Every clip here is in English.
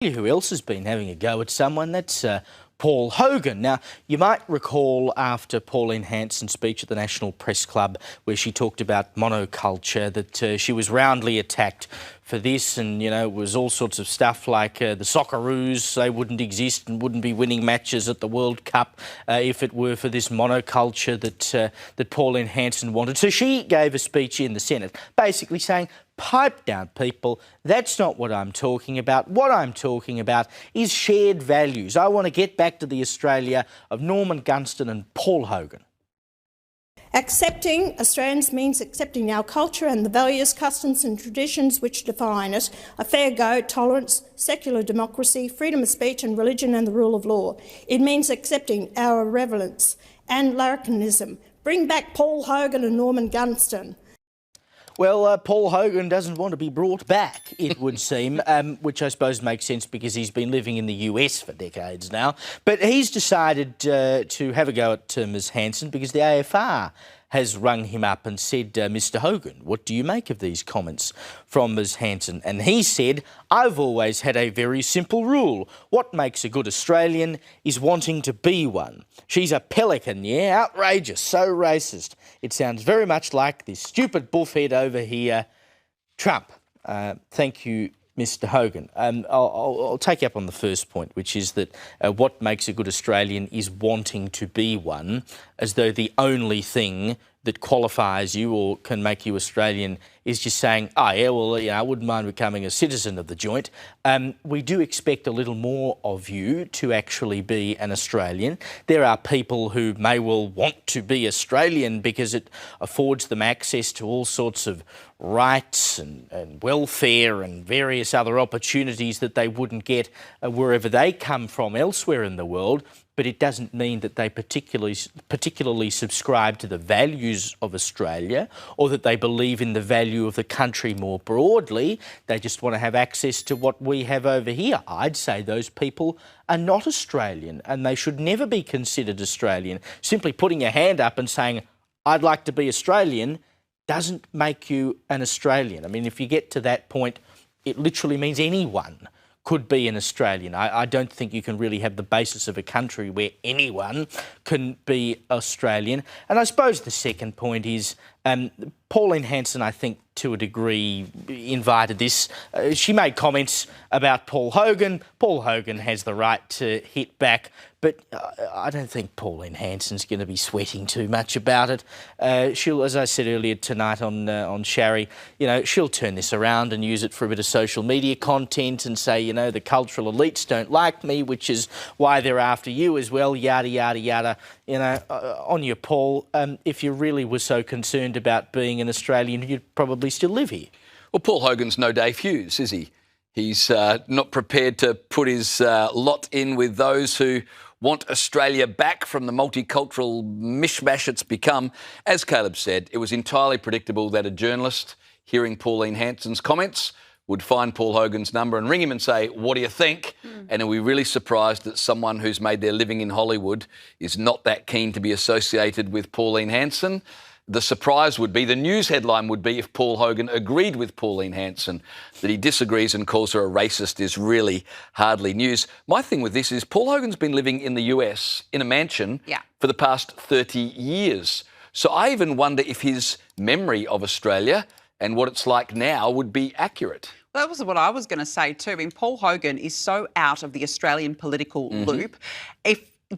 Who else has been having a go at someone? That's Paul Hogan. Now, you might recall after Pauline Hanson's speech at the National Press Club where she talked about monoculture that she was roundly attacked for this, and, you know, it was all sorts of stuff like the Socceroos, they wouldn't exist and wouldn't be winning matches at the World Cup if it were for this monoculture that Pauline Hanson wanted. So she gave a speech in the Senate basically saying, pipe down, people. That's not what I'm talking about. What I'm talking about is shared values. I want to get back to the Australia of Norman Gunston and Paul Hogan. Accepting Australians means accepting our culture and the values, customs and traditions which define it, a fair go, tolerance, secular democracy, freedom of speech and religion and the rule of law. It means accepting our irreverence and larrikinism. Bring back Paul Hogan and Norman Gunston. Well, Paul Hogan doesn't want to be brought back, it would seem, which I suppose makes sense because he's been living in the US for decades now. But he's decided to have a go at Ms Hanson because the AFR has rung him up and said, Mr Hogan, what do you make of these comments from Ms Hanson? And he said, I've always had a very simple rule. What makes a good Australian is wanting to be one. She's a pelican, yeah? Outrageous, so racist. It sounds very much like this stupid buffhead over here, Trump. Thank you, Mr Hogan. I'll take you up on the first point, which is that what makes a good Australian is wanting to be one, as though the only thing that qualifies you or can make you Australian is just saying, oh, yeah, well, you know, I wouldn't mind becoming a citizen of the joint. We do expect a little more of you to actually be an Australian. There are people who may well want to be Australian because it affords them access to all sorts of rights and welfare and various other opportunities that they wouldn't get wherever they come from elsewhere in the world. But it doesn't mean that they particularly subscribe to the values of Australia or that they believe in the value of the country more broadly. They just want to have access to what we have over here. I'd say those people are not Australian and they should never be considered Australian. Simply putting your hand up and saying, I'd like to be Australian, doesn't make you an Australian. I mean, if you get to that point, it literally means anyone could be an Australian. I don't think you can really have the basis of a country where anyone can be Australian. And I suppose the second point is Pauline Hanson, I think, to a degree, invited this. She made comments about Paul Hogan. Paul Hogan has the right to hit back, but I don't think Pauline Hanson's going to be sweating too much about it. She'll, as I said earlier tonight on Sharry, you know, she'll turn this around and use it for a bit of social media content and say, you know, the cultural elites don't like me, which is why they're after you as well, yada, yada, yada. You know, on your Paul, if you really were so concerned about being an Australian, you'd probably still live here. Well, Paul Hogan's no Dave Hughes, is he? He's not prepared to put his lot in with those who want Australia back from the multicultural mishmash it's become. As Caleb said, it was entirely predictable that a journalist hearing Pauline Hanson's comments would find Paul Hogan's number and ring him and say, what do you think? And are we really surprised that someone who's made their living in Hollywood is not that keen to be associated with Pauline Hanson? The surprise would be, the news headline would be, if Paul Hogan agreed with Pauline Hanson. That he disagrees and calls her a racist is really hardly news. My thing with this is Paul Hogan's been living in the US in a mansion for the past 30 years. So I even wonder if his memory of Australia and what it's like now would be accurate. That was what I was going to say too. I mean, Paul Hogan is so out of the Australian political loop.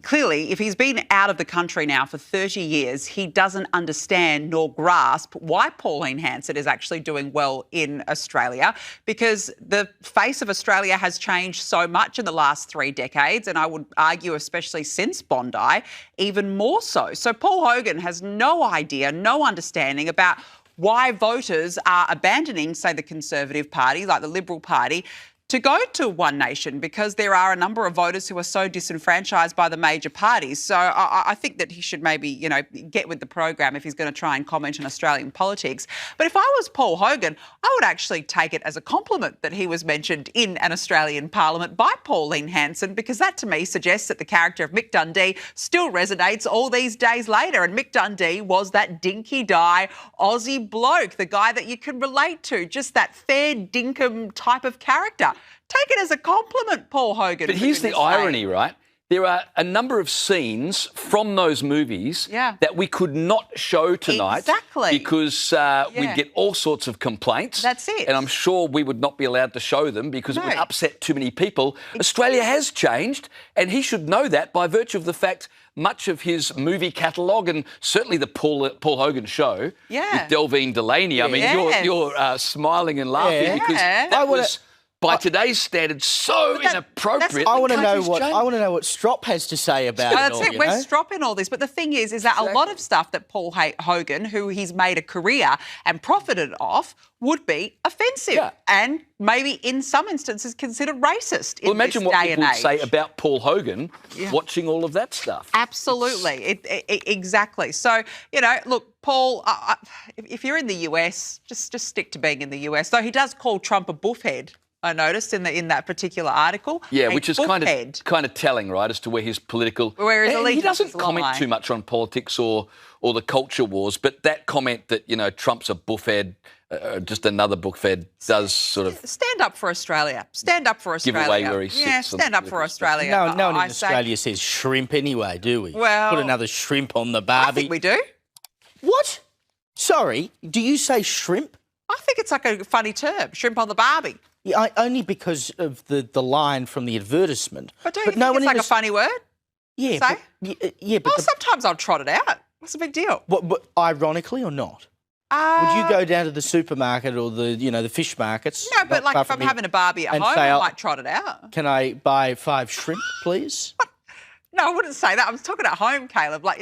Clearly, if he's been out of the country now for 30 years, he doesn't understand nor grasp why Pauline Hanson is actually doing well in Australia, because the face of Australia has changed so much in the last 3 decades, and I would argue especially since Bondi, even more so. So Paul Hogan has no idea, no understanding about why voters are abandoning, say, the Conservative Party, like the Liberal Party, to go to One Nation, because there are a number of voters who are so disenfranchised by the major parties. So I think that he should maybe, you know, get with the program if he's going to try and comment on Australian politics. But if I was Paul Hogan, I would actually take it as a compliment that he was mentioned in an Australian parliament by Pauline Hanson, because that to me suggests that the character of Mick Dundee still resonates all these days later. And Mick Dundee was that dinky-die Aussie bloke, the guy that you can relate to, just that fair dinkum type of character. Korea. Take it as a compliment, Paul Hogan. But here's the irony, right? There are a number of scenes from those movies that we could not show tonight. Exactly. Because we'd get all sorts of complaints. That's it. And I'm sure we would not be allowed to show them because it would upset too many people. Australia has changed, and he should know that by virtue of the fact much of his movie catalogue, and certainly the Paul Hogan show with Delvine Delaney. I mean, you're smiling and laughing because that was, by today's standards, so inappropriate. I want to know what Strop has to say about it. That's it. We're stropping all this, but the thing is that a lot of stuff that Paul Hogan, who he's made a career and profited off, would be offensive and maybe in some instances considered racist. Well, imagine what people would say about Paul Hogan watching all of that stuff. Absolutely, exactly. So look, Paul, if you're in the US, just stick to being in the US. Though he does call Trump a buffhead. I noticed in that particular article. Yeah, which is kind of telling, right, as to where his political... Where his allegiance he doesn't comment lie. too much on politics or the culture wars, but that comment that, Trump's a buffhead, just another buffhead, does sort of... Stand up for Australia. Stand up for Australia. Give away where he sits. Yeah, stand up for Australia. No one in Australia says shrimp anyway, do we? Well... Put another shrimp on the barbie. I think we do. What? Sorry, do you say shrimp? I think it's like a funny term, shrimp on the barbie. Yeah, only because of the line from the advertisement. But don't you think it's like a funny word? Yeah. But sometimes I'll trot it out. What's the big deal? But ironically or not? Would you go down to the supermarket or the fish markets? No, but like if I'm having a barbie at home, I might trot it out. Can I buy 5 shrimp, please? No, I wouldn't say that. I was talking at home, Caleb. Like,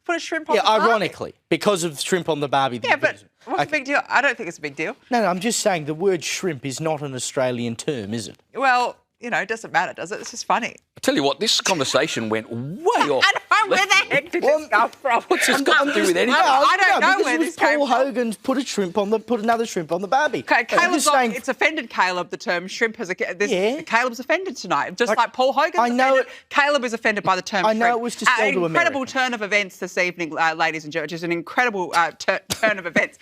put a shrimp on the barbie. Yeah, ironically, because of shrimp on the barbie. Yeah, but what's the big deal? I don't think it's a big deal. No, I'm just saying the word shrimp is not an Australian term, is it? Well, it doesn't matter, does it? It's just funny. I tell you what, this conversation went way off. I don't know where the heck did this come from. What's this got to do with anything? I don't know where this came Paul from. Hogan put another shrimp on the barbie. Okay, it's offended Caleb, the term shrimp has Caleb's offended tonight. Just like Paul Hogan's offended. Caleb is offended by the term shrimp. I know it was to sell to America. An incredible turn of events this evening, ladies and gentlemen. Just an incredible turn of events.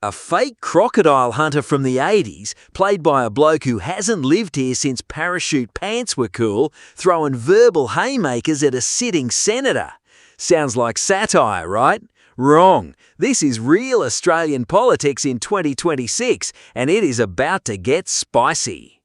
A fake crocodile hunter from the 80s, played by a bloke who hasn't lived here since parachute pants were cool, throwing verbal haymakers at a sitting senator. Sounds like satire, right? Wrong. This is real Australian politics in 2026, and it is about to get spicy.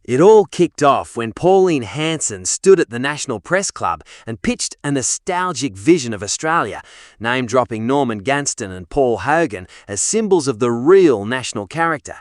It all kicked off when Pauline Hanson stood at the National Press Club and pitched a nostalgic vision of Australia, name-dropping Norman Gunston and Paul Hogan as symbols of the real national character.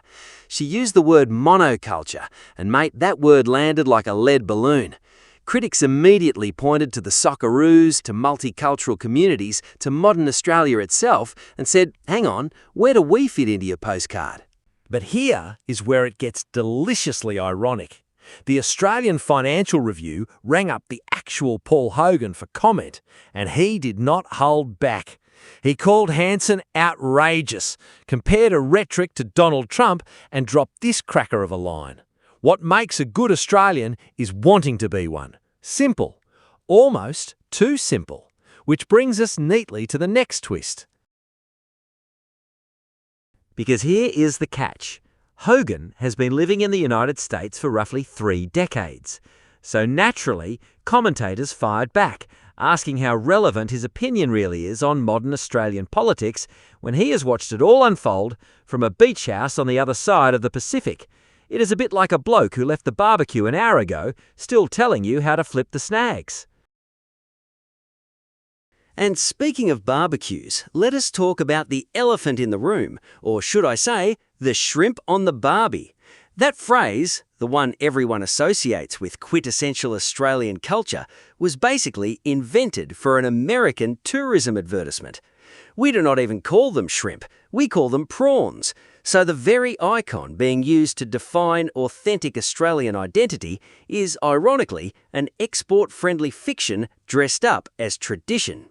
She used the word monoculture, and mate, that word landed like a lead balloon. Critics immediately pointed to the Socceroos, to multicultural communities, to modern Australia itself, and said, hang on, where do we fit into your postcard? But here is where it gets deliciously ironic. The Australian Financial Review rang up the actual Paul Hogan for comment, and he did not hold back. He called Hanson outrageous, compared her rhetoric to Donald Trump, and dropped this cracker of a line. What makes a good Australian is wanting to be one. Simple. Almost too simple. Which brings us neatly to the next twist. Because here is the catch. Hogan has been living in the United States for roughly 3 decades. So naturally, commentators fired back, asking how relevant his opinion really is on modern Australian politics when he has watched it all unfold from a beach house on the other side of the Pacific. It is a bit like a bloke who left the barbecue an hour ago, still telling you how to flip the snags. And speaking of barbecues, let us talk about the elephant in the room, or should I say, the shrimp on the barbie. That phrase, the one everyone associates with quintessential Australian culture, was basically invented for an American tourism advertisement. We do not even call them shrimp, we call them prawns. So the very icon being used to define authentic Australian identity is, ironically, an export-friendly fiction dressed up as tradition.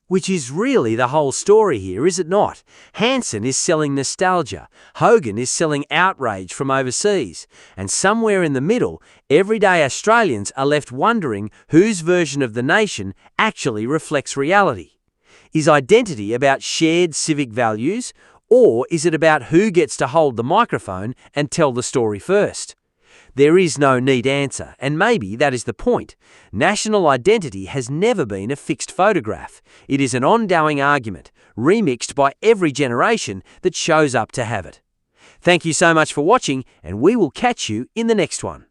Which is really the whole story here, is it not? Hanson is selling nostalgia, Hogan is selling outrage from overseas, and somewhere in the middle, everyday Australians are left wondering whose version of the nation actually reflects reality. Is identity about shared civic values, or is it about who gets to hold the microphone and tell the story first? There is no neat answer, and maybe that is the point. National identity has never been a fixed photograph. It is an ongoing argument, remixed by every generation that shows up to have it. Thank you so much for watching, and we will catch you in the next one.